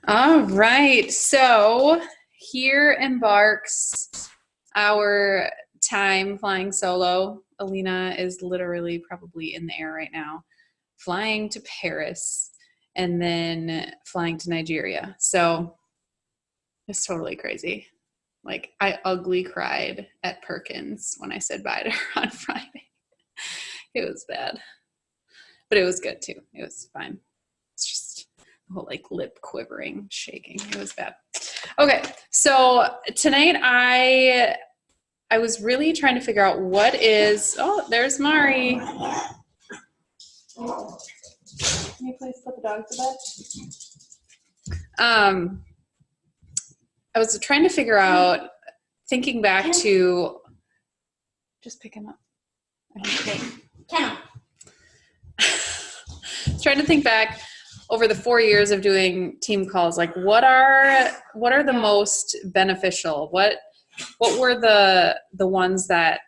All right. So here embarks our time flying solo. Alina is literally probably in the air right now, flying to Paris and then flying to Nigeria. So it's totally crazy. Like, I ugly cried at Perkins when I said bye to her on Friday. It was bad, but it was good too. It was fine. It's just the whole like lip quivering, shaking. It was bad. Okay, so tonight I was really trying to figure out what is. Oh, there's Mari. Can you please put the dog to bed? I was trying to figure out, thinking back to, just pick him up. Trying to think back over the 4 years of doing team calls, like what are the most beneficial? What were the ones that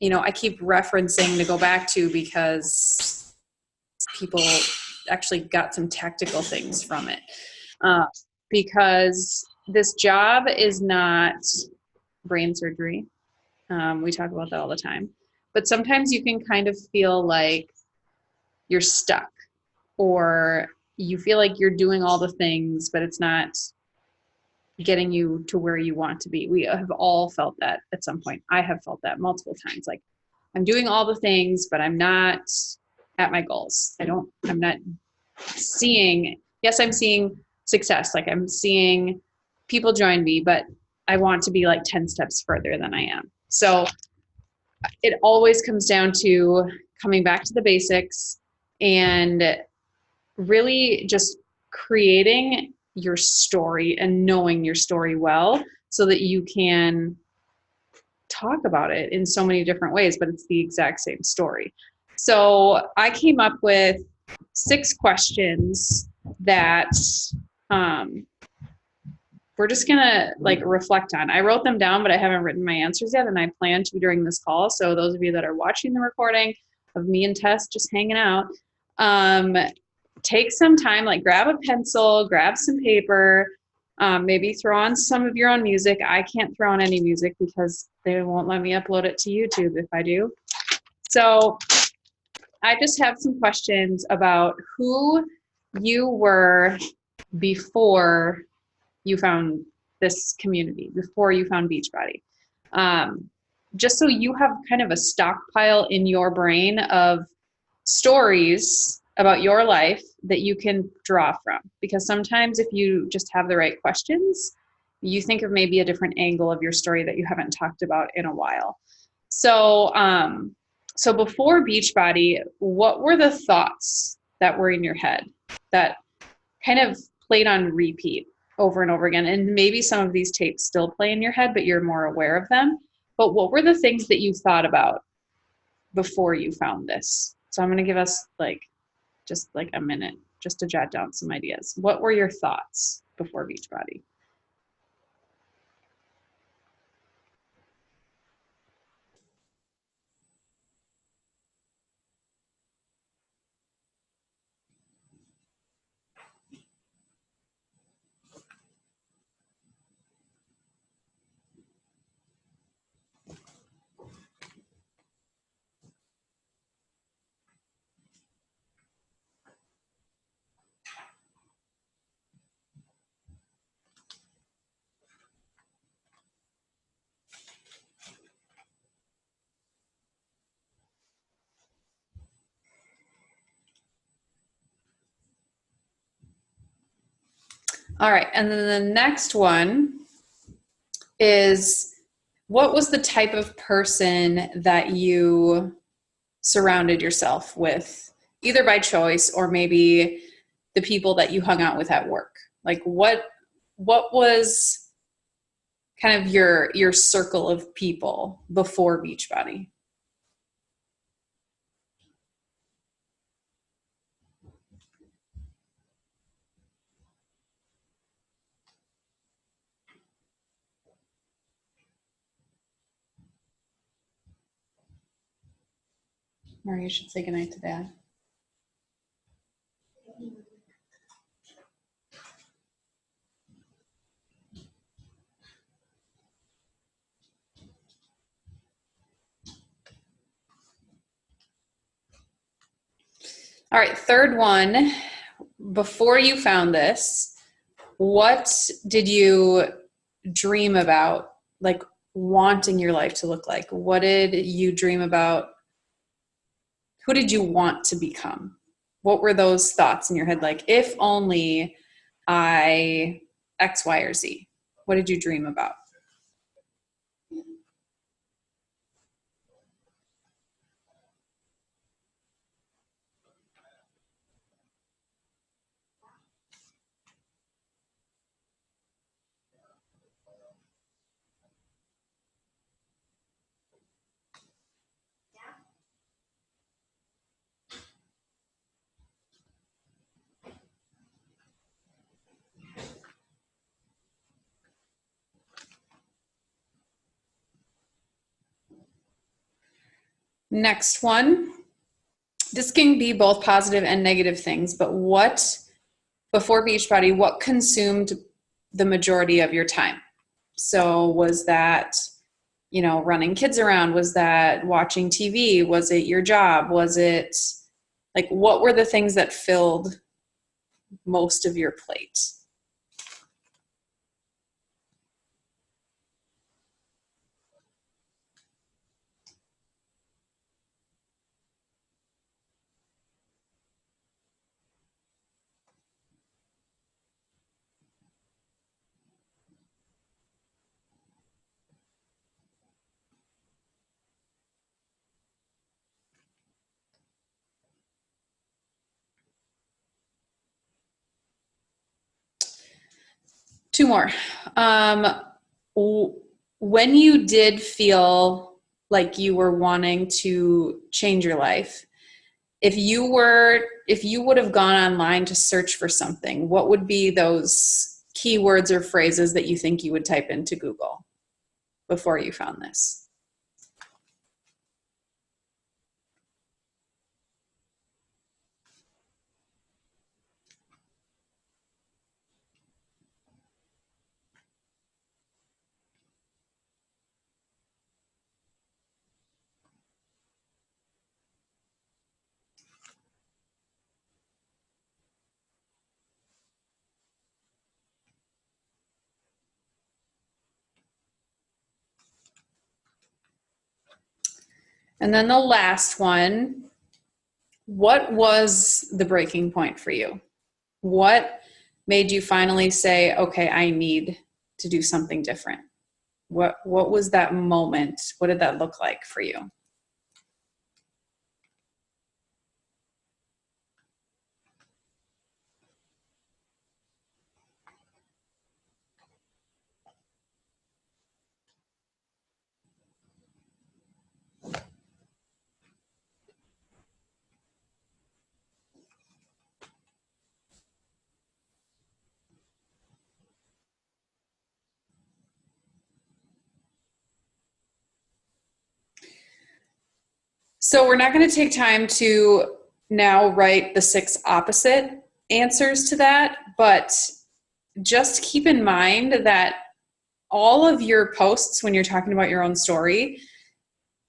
I keep referencing to go back to because people actually got some tactical things from it. Because this job is not brain surgery. We talk about that all the time. But sometimes you can kind of feel like you're stuck, or you feel like you're doing all the things, but it's not getting you to where you want to be. We have all felt that at some point. I have felt that multiple times. Like, I'm doing all the things, but I'm not at my goals. I'm not seeing, yes, I'm seeing success. Like, I'm seeing people join me, but I want to be like 10 steps further than I am. So it always comes down to coming back to the basics and really just creating your story and knowing your story well so that you can talk about it in so many different ways, but it's the exact same story. So I came up with 6 questions that we're just gonna like reflect on. I wrote them down, but I haven't written my answers yet, and I plan to during this call. So those of you that are watching the recording of me and Tess just hanging out, take some time, like grab a pencil, grab some paper, maybe throw on some of your own music. I can't throw on any music because they won't let me upload it to YouTube if I do. So I just have some questions about who you were before you found this community, before you found Beachbody. Just so you have kind of a stockpile in your brain of stories about your life that you can draw from. Because sometimes if you just have the right questions, you think of maybe a different angle of your story that you haven't talked about in a while. So, so before Beachbody, what were the thoughts that were in your head that kind of played on repeat over and over again? And maybe some of these tapes still play in your head, but you're more aware of them. But what were the things that you thought about before you found this? So I'm going to give us just like a minute just to jot down some ideas. What were your thoughts before Beachbody? All right, and then the next one is, what was the type of person that you surrounded yourself with, either by choice or maybe the people that you hung out with at work? Like, what was kind of your circle of people before Beachbody? Or you should say goodnight to Dad. All right, third one. Before you found this, what did you dream about, like wanting your life to look like? What did you dream about? Who did you want to become? What were those thoughts in your head? Like, if only I X, Y, or Z. What did you dream about? Next one. This can be both positive and negative things, but what, before Beachbody, what consumed the majority of your time? So was that, running kids around? Was that watching TV? Was it your job? Was it like, what were the things that filled most of your plate? Two more. When you did feel like you were wanting to change your life, if you would have gone online to search for something, what would be those keywords or phrases that you think you would type into Google before you found this? And then the last one, what was the breaking point for you? What made you finally say, okay, I need to do something different? What was that moment? What did that look like for you? So we're not going to take time to now write the 6 opposite answers to that, but just keep in mind that all of your posts, when you're talking about your own story,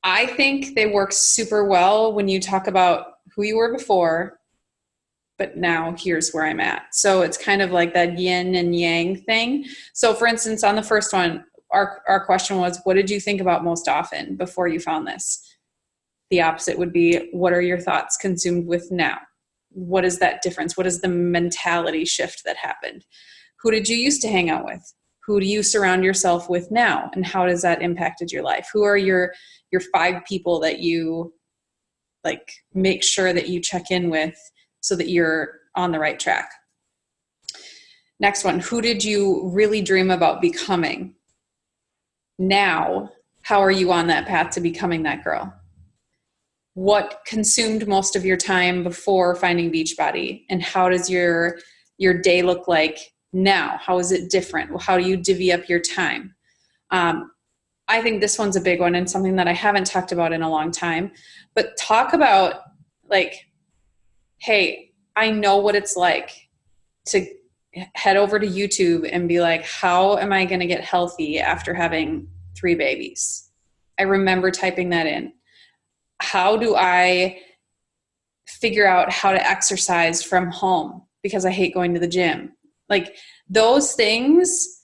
I think they work super well when you talk about who you were before, but now here's where I'm at. So it's kind of like that yin and yang thing. So for instance, on the first one, our question was, what did you think about most often before you found this? The opposite would be, what are your thoughts consumed with now? What is that difference? What is the mentality shift that happened? Who did you used to hang out with? Who do you surround yourself with now? And how does that impacted your life? Who are your 5 people that you like make sure that you check in with so that you're on the right track? Next one, who did you really dream about becoming? Now, how are you on that path to becoming that girl? What consumed most of your time before finding Beachbody, and how does your day look like now? How is it different? How do you divvy up your time? I think this one's a big one and something that I haven't talked about in a long time, but talk about like, hey, I know what it's like to head over to YouTube and be like, how am I going to get healthy after having 3 babies? I remember typing that in. How do I figure out how to exercise from home because I hate going to the gym. Like those things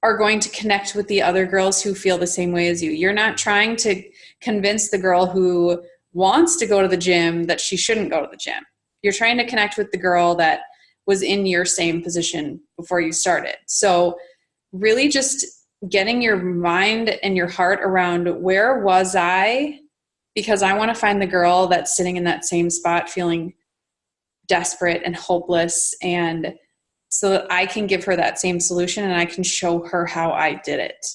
are going to connect with the other girls who feel the same way as you. You're not trying to convince the girl who wants to go to the gym that she shouldn't go to the gym. You're trying to connect with the girl that was in your same position before you started. So really just getting your mind and your heart around where was I, because I want to find the girl that's sitting in that same spot feeling desperate and hopeless, and so that I can give her that same solution and I can show her how I did it.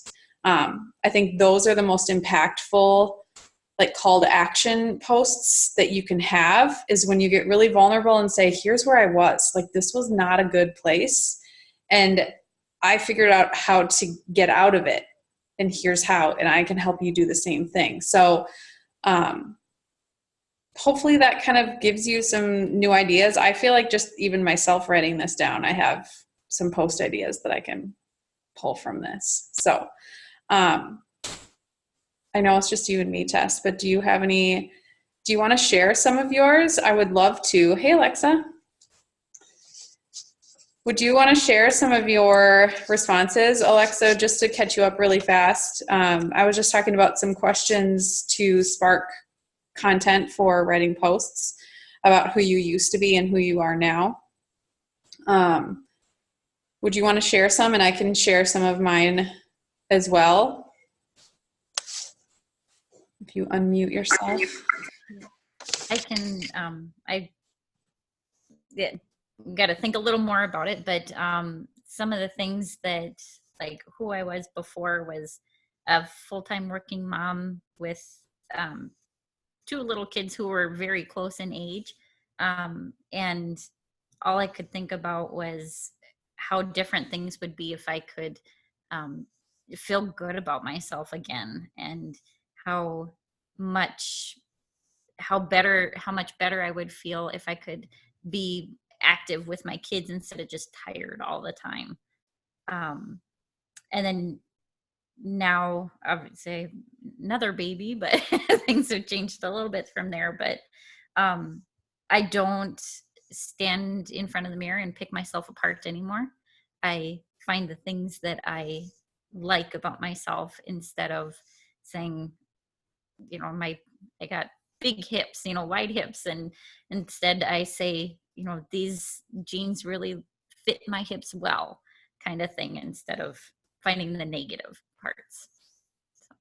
I think those are the most impactful like call to action posts that you can have, is when you get really vulnerable and say, here's where I was, like, this was not a good place. And I figured out how to get out of it. And here's how, and I can help you do the same thing. So, hopefully that kind of gives you some new ideas. I feel like just even myself writing this down, I have some post ideas that I can pull from this. So, I know it's just you and me, Tess, but do you want to share some of yours? I would love to. Hey, Alexa. Would you want to share some of your responses? Alexa, just to catch you up really fast, I was just talking about some questions to spark content for writing posts about who you used to be and who you are now. Would you want to share some? And I can share some of mine as well. If you unmute yourself. I can, got to think a little more about it, but some of the things that, like, who I was before was a full-time working mom with 2 little kids who were very close in age. And all I could think about was how different things would be if I could feel good about myself again, and how much better I would feel if I could be active with my kids instead of just tired all the time. And then now I would say another baby, but things have changed a little bit from there. But I don't stand in front of the mirror and pick myself apart anymore. I find the things that I like about myself instead of saying, I got big hips, wide hips. And instead I say, these jeans really fit my hips well, kind of thing, instead of finding the negative parts. So.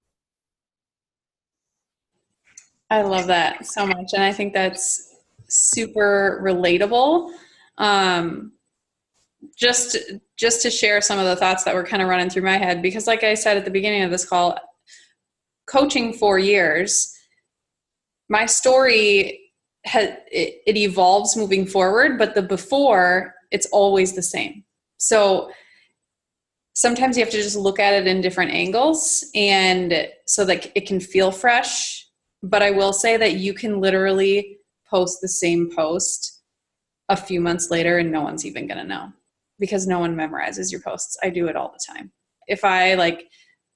I love that so much. And I think that's super relatable. Just to share some of the thoughts that were kind of running through my head, because like I said at the beginning of this call, coaching 4 years, my story it evolves moving forward, but the before, it's always the same. So sometimes you have to just look at it in different angles, and so that it can feel fresh. But I will say that you can literally post the same post a few months later and no one's even going to know, because no one memorizes your posts. I do it all the time. If I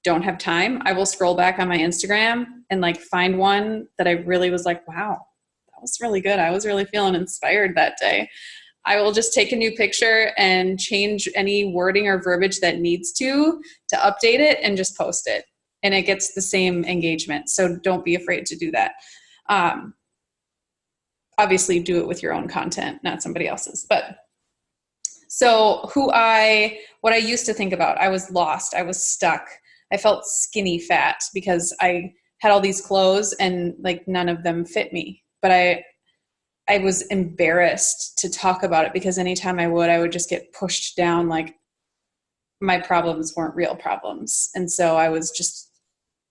don't have time, I will scroll back on my Instagram and find one that I really was like, wow, that was really good. I was really feeling inspired that day. I will just take a new picture and change any wording or verbiage that needs to update it and just post it. And it gets the same engagement. So don't be afraid to do that. Obviously do it with your own content, not somebody else's. But so what I used to think about, I was lost. I was stuck. I felt skinny fat because I had all these clothes and none of them fit me. But I was embarrassed to talk about it, because anytime I would just get pushed down like my problems weren't real problems. And so I was just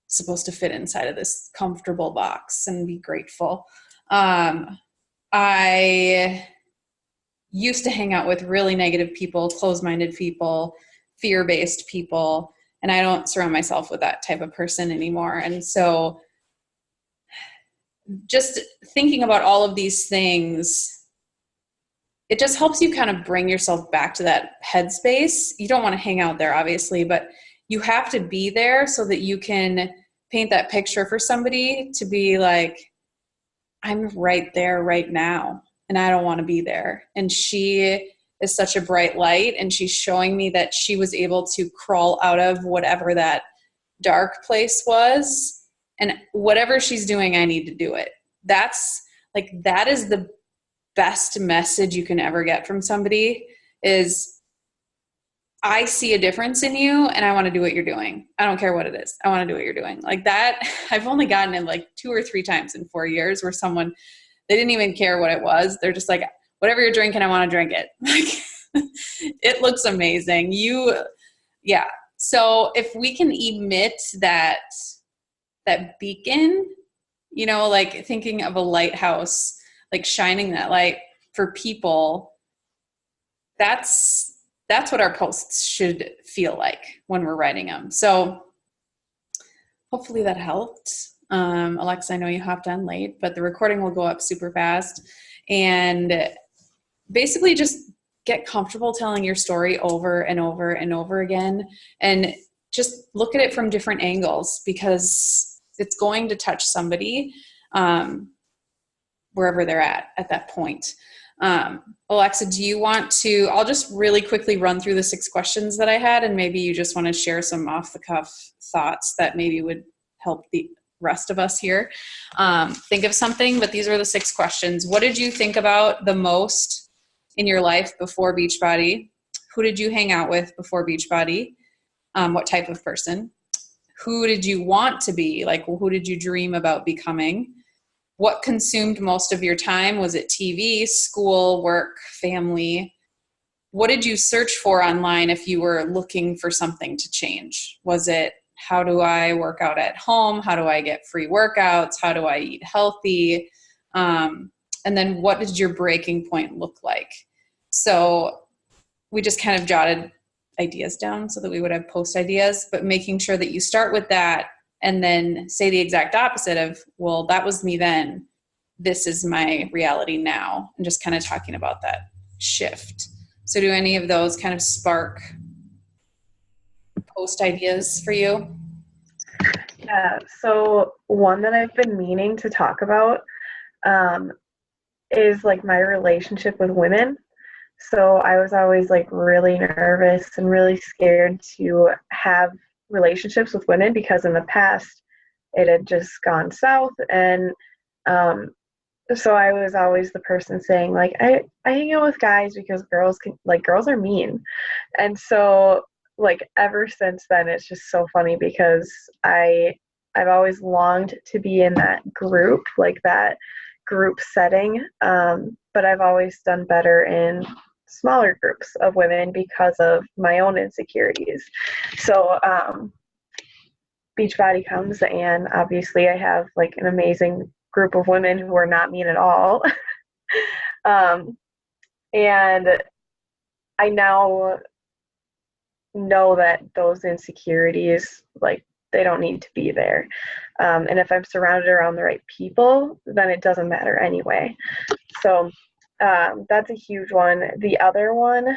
supposed to fit inside of this comfortable box and be grateful. I used to hang out with really negative people, closed-minded people, fear-based people, and I don't surround myself with that type of person anymore. And so just thinking about all of these things, it just helps you kind of bring yourself back to that headspace. You don't want to hang out there, obviously, but you have to be there so that you can paint that picture for somebody to be like, I'm right there right now and I don't want to be there. And she is such a bright light, and she's showing me that she was able to crawl out of whatever that dark place was, and whatever she's doing, I need to do it. That's like, that is the best message you can ever get from somebody is, I see a difference in you and I want to do what you're doing. I don't care what it is. I want to do what you're doing. Like that, I've only gotten it like 2 or 3 times in 4 years where someone, they didn't even care what it was. They're just like, whatever you're drinking, I want to drink it. Like, it looks amazing. Yeah. So if we can emit that beacon, you know, like thinking of a lighthouse, like shining that light for people, that's what our posts should feel like when we're writing them. So hopefully that helped. Alexa, I know you hopped on late, but the recording will go up super fast. And basically just get comfortable telling your story over and over and over again. And just look at it from different angles, because it's going to touch somebody wherever they're at that point. Alexa, do you want to, I'll just really quickly run through the 6 questions that I had, and maybe you just want to share some off the cuff thoughts that maybe would help the rest of us here think of something. But these are the 6 questions. What did you think about the most in your life before Beachbody? Who did you hang out with before Beachbody? What type of person? Who did you want to be? Like, who did you dream about becoming? What consumed most of your time? Was it TV, school, work, family? What did you search for online if you were looking for something to change? Was it, how do I work out at home? How do I get free workouts? How do I eat healthy? And then what did your breaking point look like? So we just kind of jotted ideas down so that we would have post ideas, but making sure that you start with that and then say the exact opposite of, well, that was me then, this is my reality now, and just kind of talking about that shift. So do any of those kind of spark post ideas for you? Yeah, so one that I've been meaning to talk about is like my relationship with women. So I was always like really nervous and really scared to have relationships with women, because in the past it had just gone south. And so I was always the person saying like, I hang out with guys because girls are mean. And so like ever since then, it's just so funny, because I've always longed to be in that group, like that group setting, but I've always done better in smaller groups of women because of my own insecurities. So Beachbody comes, and obviously I have like an amazing group of women who are not mean at all. And I now know that those insecurities, like, they don't need to be there. And if I'm surrounded around the right people, then it doesn't matter anyway. So that's a huge one. The other one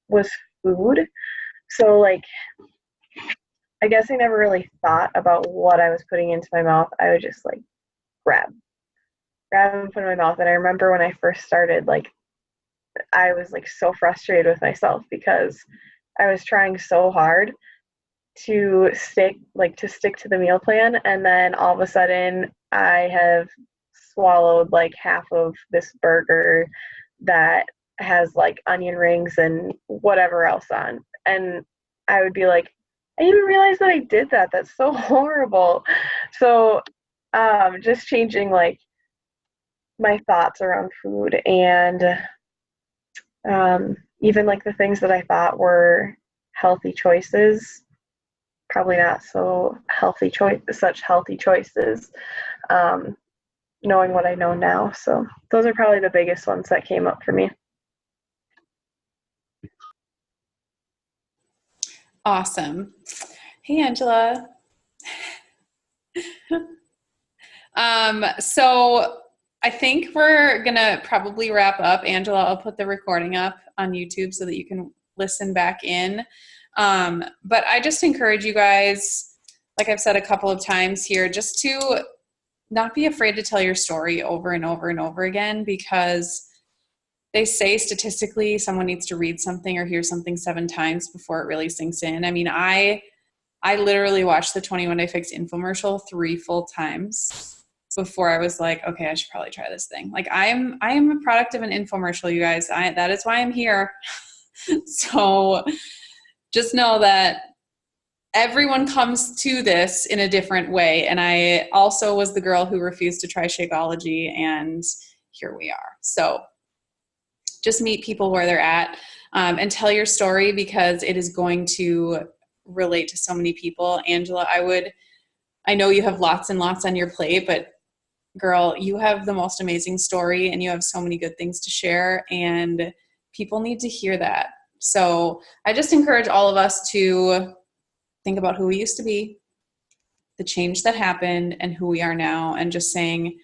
was food. So like, I guess I never really thought about what I was putting into my mouth. I would just like grab and put in my mouth. And I remember when I first started, like, I was like so frustrated with myself because I was trying so hard to stick to the meal plan, and then all of a sudden I have swallowed like half of this burger that has like onion rings and whatever else on, and I would be like, I didn't realize that I did that. That's so horrible. So just changing like my thoughts around food, and even like the things that I thought were healthy choices, probably not so healthy such healthy choices, knowing what I know now. So those are probably the biggest ones that came up for me. Awesome. Hey, Angela. So I think we're gonna probably wrap up. Angela, I'll put the recording up on YouTube so that you can listen back in. But I just encourage you guys, like I've said a couple of times here, just to not be afraid to tell your story over and over and over again, because they say statistically someone needs to read something or hear something 7 times before it really sinks in. I mean, I literally watched the 21 Day Fix infomercial 3 full times before I was like, okay, I should probably try this thing. Like I am a product of an infomercial, you guys. That is why I'm here. So just know that everyone comes to this in a different way. And I also was the girl who refused to try Shakeology, and here we are. So just meet people where they're at, and tell your story, because it is going to relate to so many people. Angela, I know you have lots and lots on your plate, but girl, you have the most amazing story and you have so many good things to share, and people need to hear that. So I just encourage all of us to think about who we used to be, the change that happened, and who we are now, and just saying,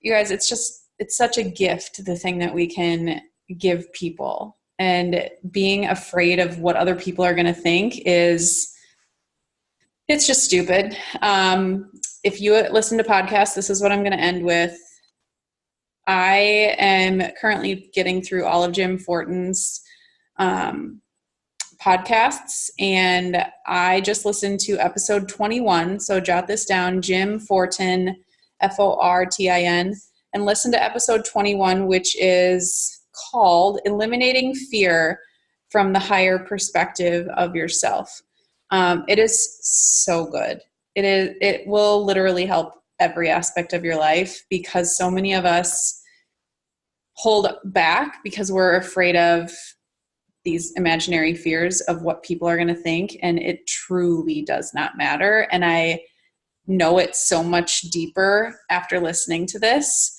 you guys, it's such a gift, the thing that we can give people. And being afraid of what other people are going to think it's just stupid. If you listen to podcasts, this is what I'm going to end with. I am currently getting through all of Jim Fortin's podcasts, and I just listened to episode 21. So jot this down, Jim Fortin, Fortin, and listen to episode 21, which is called Eliminating Fear from the Higher Perspective of Yourself. It is so good. It will literally help every aspect of your life, because so many of us hold back because we're afraid of these imaginary fears of what people are going to think, and it truly does not matter. And I know it so much deeper after listening to this.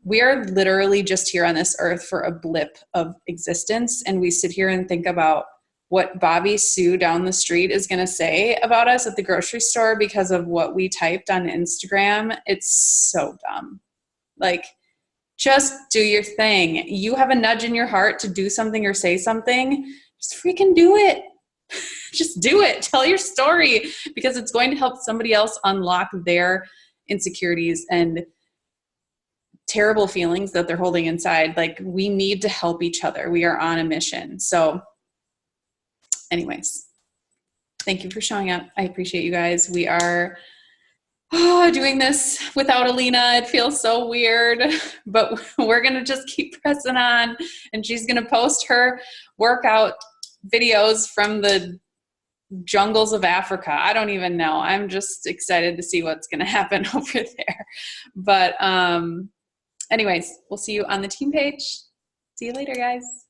We are literally just here on this earth for a blip of existence, and we sit here and think about what Bobby Sue down the street is going to say about us at the grocery store because of what we typed on Instagram. It's so dumb. Like, just do your thing. You have a nudge in your heart to do something or say something, just freaking do it. Just do it. Tell your story, because it's going to help somebody else unlock their insecurities and terrible feelings that they're holding inside. Like, we need to help each other. We are on a mission. So anyways, thank you for showing up. I appreciate you guys. We are doing this without Alina. It feels so weird, but we're going to just keep pressing on, and she's going to post her workout videos from the jungles of Africa. I don't even know. I'm just excited to see what's going to happen over there. But anyways, we'll see you on the team page. See you later, guys.